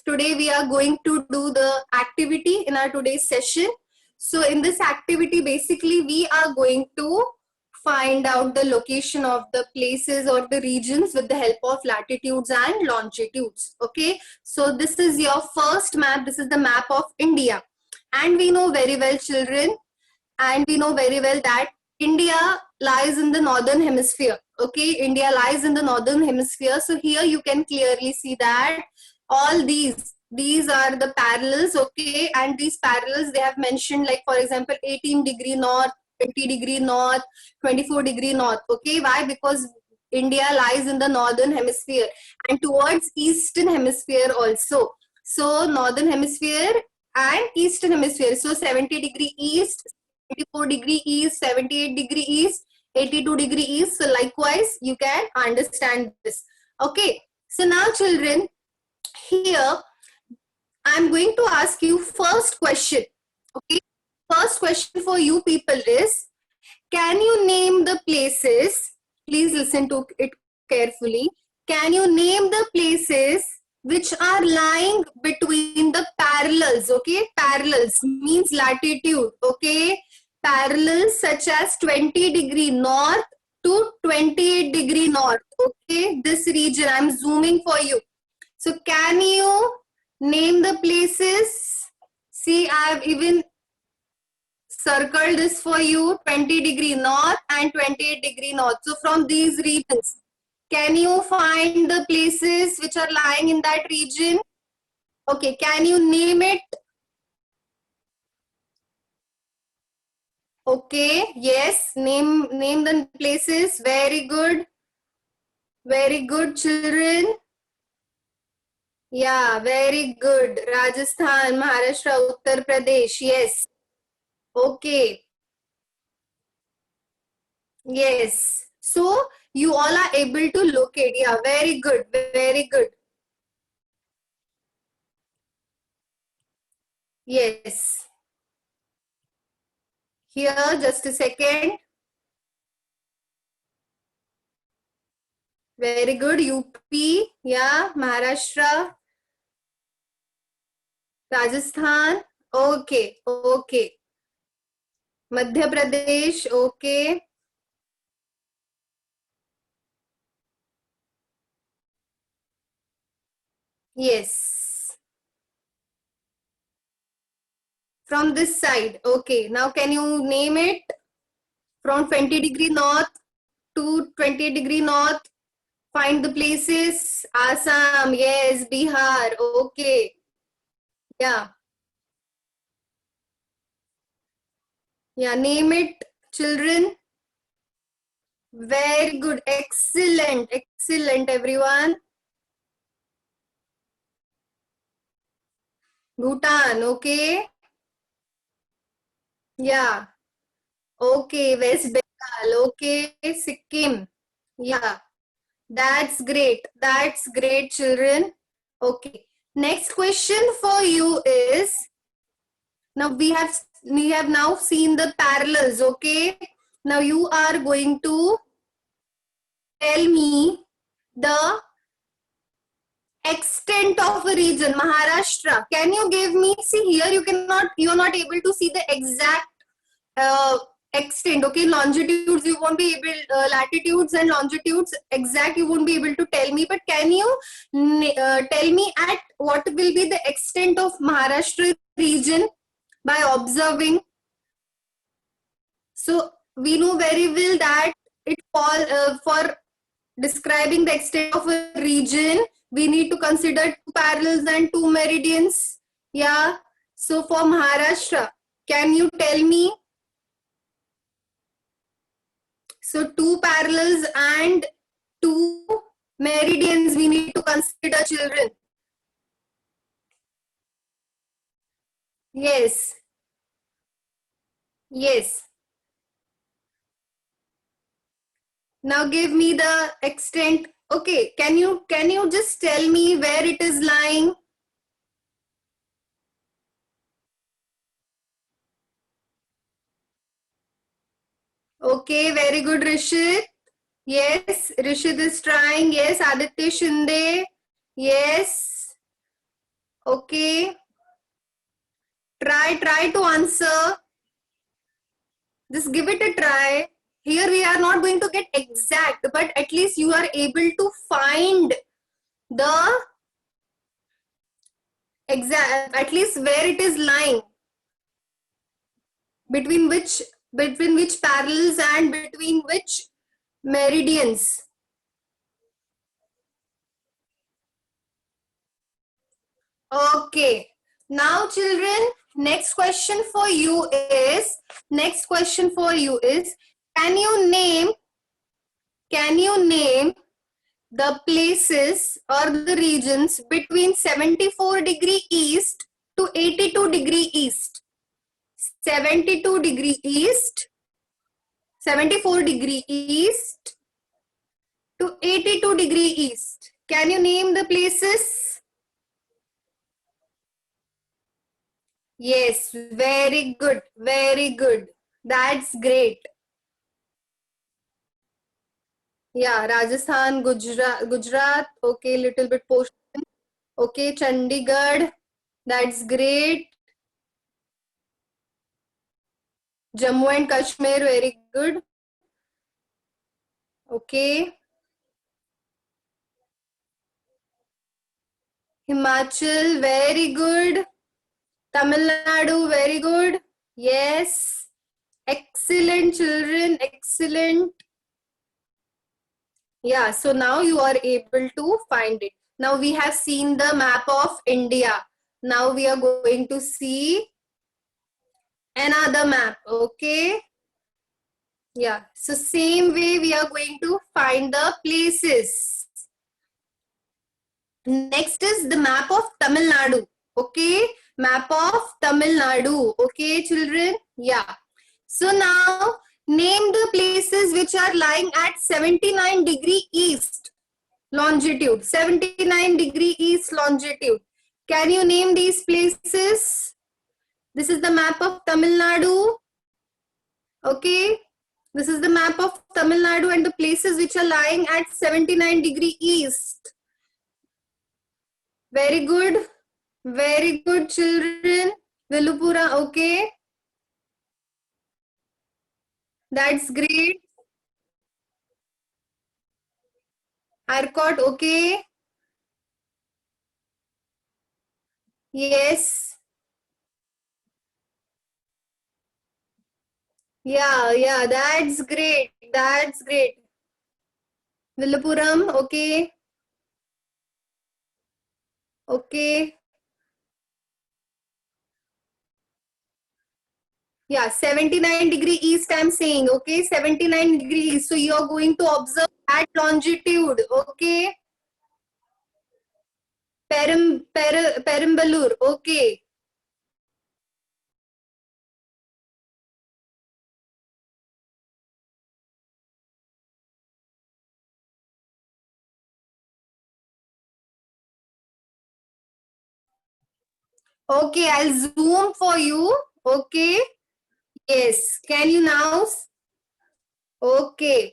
Today we are going to do the activity in our today's session. So in this activity, basically we are going to find out the location of the places or the regions with the help of latitudes and longitudes. Okay, so this is your first map. This is the map of India. And we know very well, children, and we know very well that India lies in the northern hemisphere. Okay, India lies in the northern hemisphere. So here you can clearly see that all these are the parallels. Okay, and these parallels they have mentioned, like for example 18° north, 20° north, 24° north. Okay, why? Because India lies in the northern hemisphere and towards eastern hemisphere also. So northern hemisphere and eastern hemisphere. So 70° east, 74° east, 78° east, 82° east. So likewise, you can understand this. Okay. So now children, here I'm going to ask you first question. Okay. First question for you people is, can you name the places? Please listen to it carefully. Can you name the places which are lying between the parallels? Okay, parallels means latitude. Okay, parallels such as 20° north to 28° north. Okay, this region I'm zooming for you. So can you name the places? See, I have even circle this for you, 20° north and 28° north. So from these regions, can you find the places which are lying in that region? Okay, can you name it? Okay, yes, name the places. Very good. Very good, children. Yeah, very good. Rajasthan, Maharashtra, Uttar Pradesh. Yes. Okay. Yes. So you all are able to locate. Yeah, very good. Very good. Yes. Here, just a second. Very good. UP. Yeah. Maharashtra. Rajasthan. Okay. Okay. Madhya Pradesh. Okay. Yes. From this side. Okay. Now can you name it? From 20° north to 20° north. Find the places. Assam. Yes. Bihar. Okay. Yeah. Yeah. Name it, children. Very good. Excellent. Excellent, everyone. Bhutan. Okay. Yeah. Okay. West Bengal. Okay. Sikkim. Yeah. That's great. That's great, children. Okay. Next question for you is, now we have now seen the parallels. Okay. Now you are going to tell me the extent of a region. Maharashtra. Can you give me? See here, you're not able to see the exact extent. Okay, longitudes you won't be able, latitudes and longitudes exact you won't be able to tell me. But can you tell me at what will be the extent of Maharashtra region by observing? So we know very well that it for describing the extent of a region, we need to consider two parallels and two meridians. Yeah. So for Maharashtra, can you tell me? So two parallels and two meridians we need to consider, children. Yes. Yes. Now give me the extent. Okay, can you just tell me where it is lying? Okay, very good, Rishit. Yes, Rishit is trying. Yes, Aditya Shinde. Yes. Okay. Try to answer. Just give it a try. Here we are not going to get exact, but at least you are able to find the exact, at least where it is lying, between which parallels and between which meridians. Okay. Now children, next question for you is, can you name the places or the regions between 74° east to 82° east? 72° east, 74° east to 82° east. Can you name the places? Yes, very good, very good. That's great. Yeah, Rajasthan, Gujarat. Okay, little bit portion. Okay, Chandigarh. That's great. Jammu and Kashmir, very good. Okay. Himachal, very good. Tamil Nadu, very good. Yes. Excellent, children. Excellent. Yeah, so now you are able to find it. Now we have seen the map of India. Now we are going to see another map. Okay. Yeah, so same way we are going to find the places. Next is the map of Tamil Nadu. Okay, map of Tamil Nadu. Okay, children. Yeah. So now name the places which are lying at 79° east longitude. 79° east longitude. Can you name these places? This is the map of Tamil Nadu. Okay. This is the map of Tamil Nadu and the places which are lying at 79° east. Very good. Very good, children. Villupura, okay. That's great. Arcot, okay. Yes. Yeah, that's great. That's great. Villapuram, okay. Okay. Yeah, 79° east, I'm saying, okay. 79° east. So you're going to observe that longitude, okay. Perambalur, okay. Okay, I'll zoom for you. Okay. Yes. Can you now? Okay.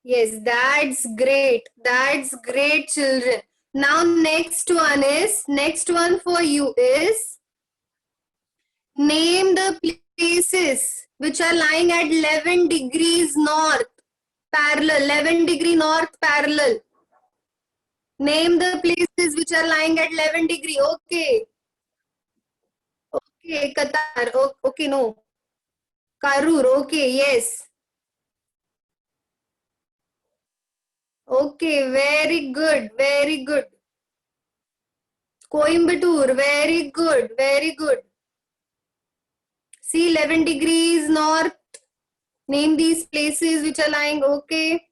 Yes, that's great. That's great, children. Now, next one for you is name the places which are lying at 11 degrees north parallel, 11° north parallel. Name the places which are lying at 11°. Okay. Okay, Qatar. Okay, no. Karur. Okay, yes. Okay, very good. Very good. Coimbatore. Very good. Very good. See, 11 degrees north. Name these places which are lying. Okay.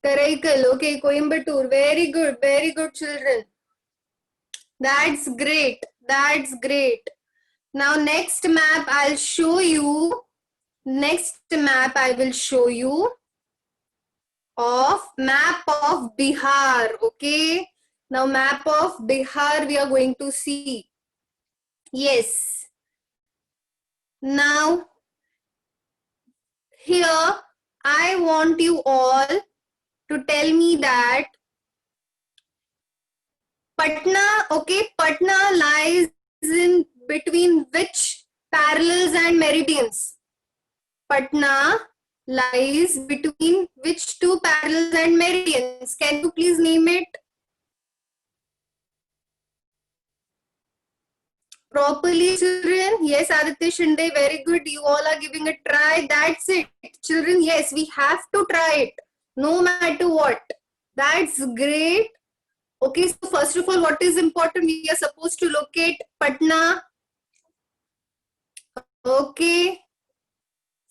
Karaikal. Okay, Coimbatore. Very good. Very good, children. That's great. That's great. Now, next map I'll show you. Next map I will show you of map of Bihar. Okay. Now, map of Bihar we are going to see. Yes. Now, here I want you all to tell me that Patna, okay, Patna lies in between which parallels and meridians? Patna lies between which two parallels and meridians? Can you please name it? Properly, children. Yes, Aditya Shinde, very good. You all are giving a try. That's it. Children, yes, we have to try it. No matter what. That's great. Okay, so first of all, what is important? We are supposed to locate Patna. Okay.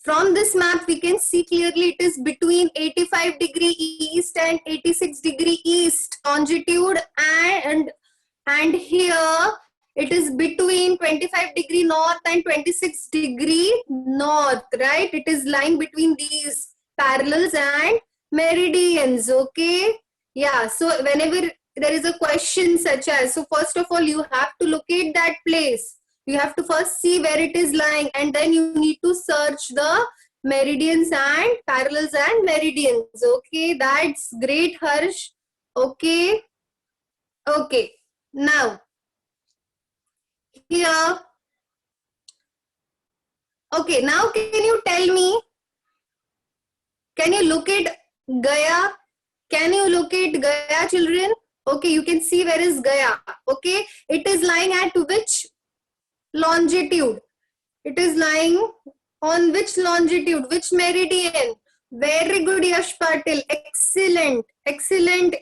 From this map, we can see clearly it is between 85° east and 86° east longitude, and here it is between 25° north and 26° north, right? It is lying between these parallels and meridians, okay? Yeah, so whenever there is a question such as, so first of all, you have to locate that place. You have to first see where it is lying, and then you need to search the meridians and parallels and meridians. Okay, that's great, Harsh. Okay, okay. Now, here, okay, now can you tell me, can you locate Gaya? Can you locate Gaya, children? Okay, you can see where is Gaya. Okay, it is lying at which longitude? It is lying on which longitude, which meridian? Very good, Yash Patil. Excellent, excellent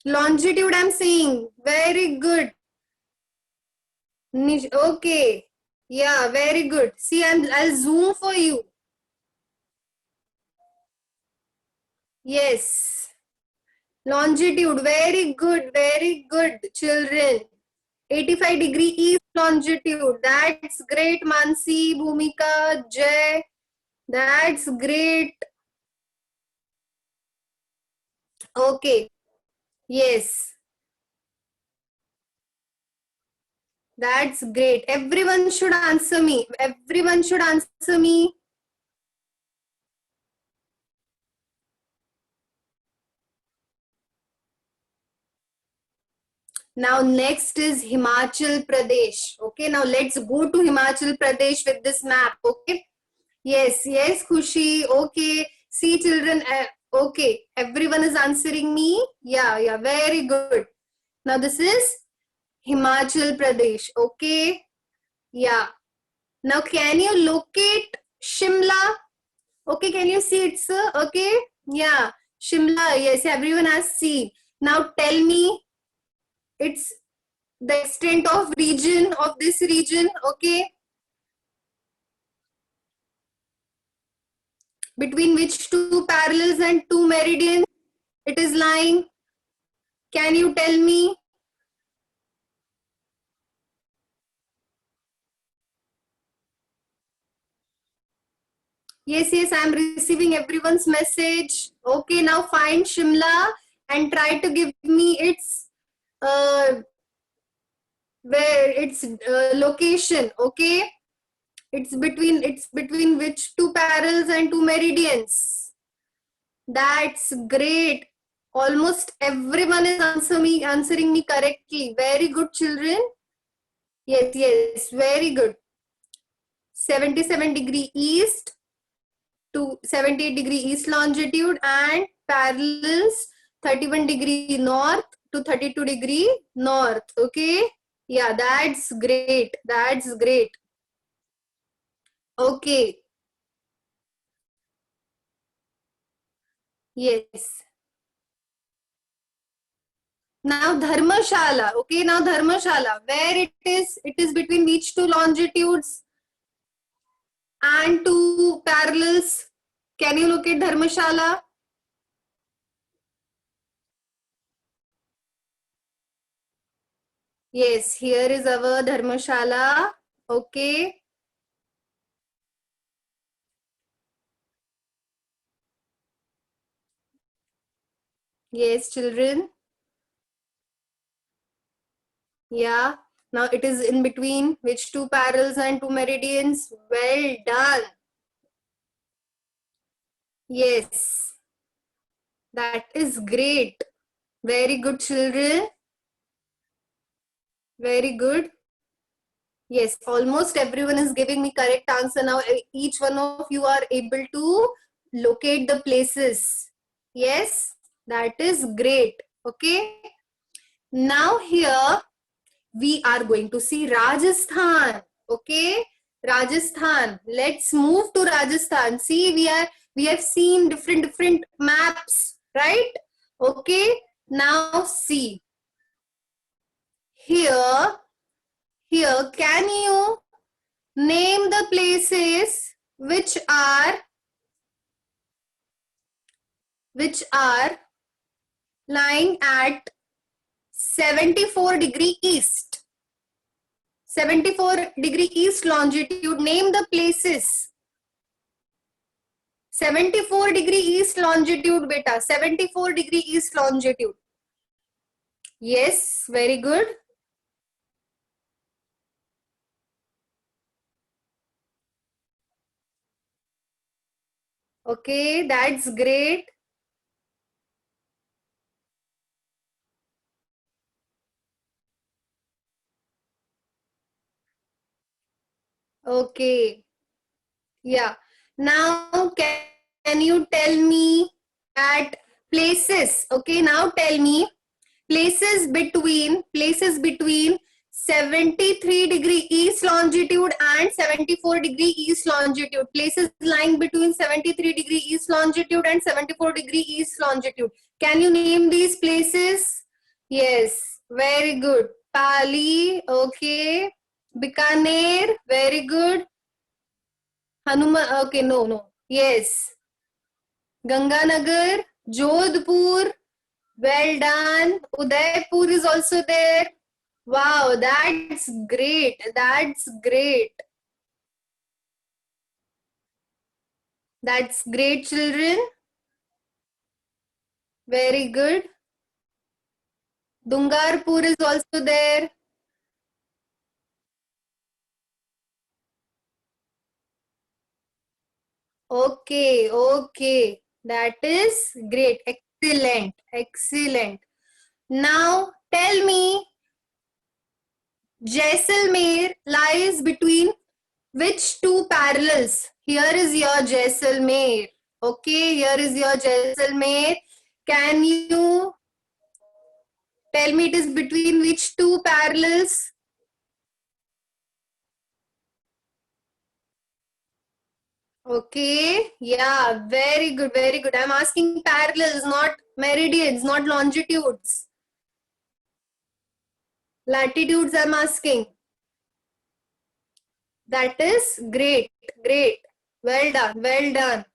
longitude I'm seeing. Very good. Okay. Yeah, very good. See, I'll zoom for you. Yes. Longitude, very good, children. 85° east longitude. That's great, Mansi, Bhumika, Jay. That's great. Okay. Yes. That's great. Everyone should answer me. Everyone should answer me. Now next is Himachal Pradesh. Okay, now let's go to Himachal Pradesh with this map. Okay. Yes, yes, Khushi. Okay. See, children. Okay, everyone is answering me. Yeah, yeah, very good. Now this is Himachal Pradesh. Okay. Yeah. Now can you locate Shimla? Okay, can you see it, sir? Okay. Yeah. Shimla. Yes, everyone has seen. Now tell me, it's the extent of region of this region. Okay. Between which two parallels and two meridians it is lying? Can you tell me? Yes, yes, I'm receiving everyone's message. Okay, now find Shimla and try to give me its where its location. Okay, it's between which two parallels and two meridians. That's great. Almost everyone is answering me correctly. Very good, children. Yes, yes, very good. 77° east to 78° east longitude and parallels 31° north to 32° north. Okay. Yeah, that's great. That's great. Okay. Yes. Now Dharmashala. Okay, now Dharmashala. Where it is between which two longitudes and two parallels. Can you look at Dharmashala? Yes, here is our Dharmashala. Okay. Yes, children. Yeah. Now it is in between which two parallels and two meridians. Well done. Yes. That is great. Very good, children. Very good. Yes, almost everyone is giving me correct answer now. Each one of you are able to locate the places. Yes, that is great. Okay. Now here we are going to see Rajasthan. Okay. Rajasthan. Let's move to Rajasthan. See, we have seen different maps, right? Okay. Now see. Here, can you name the places which are lying at 74° east? 74° east longitude. Name the places. 74° east longitude, beta. 74° east longitude. Yes, very good. Okay, that's great. Okay. Yeah. Now, can you tell me at places? Okay, now tell me places between 73° east longitude and 74° east longitude. Places lying between 73° east longitude and 74° east longitude. Can you name these places? Yes, very good. Pali, okay. Bikaner, very good. Hanuman, okay, no. Yes. Ganganagar, Jodhpur, well done. Udaipur is also there. Wow, that's great. That's great. That's great, children. Very good. Dungarpur is also there. Okay. That is great. Excellent. Now tell me, Jaisalmer lies between which two parallels? Here is your Jaisalmer. Okay, here is your Jaisalmer. Can you tell me it is between which two parallels? Okay, yeah, very good. I'm asking parallels, not meridians, not longitudes. Latitudes I'm asking. That is great. Well done.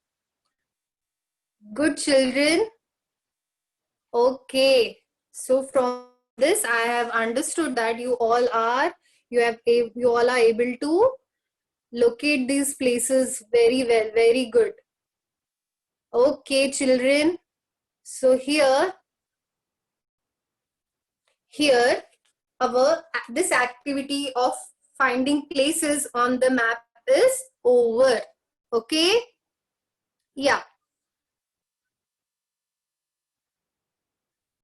Good, children. Okay. So from this, I have understood that you all are able to locate these places very well. Very good. Okay, children. So here this activity of finding places on the map is over. Okay. Yeah.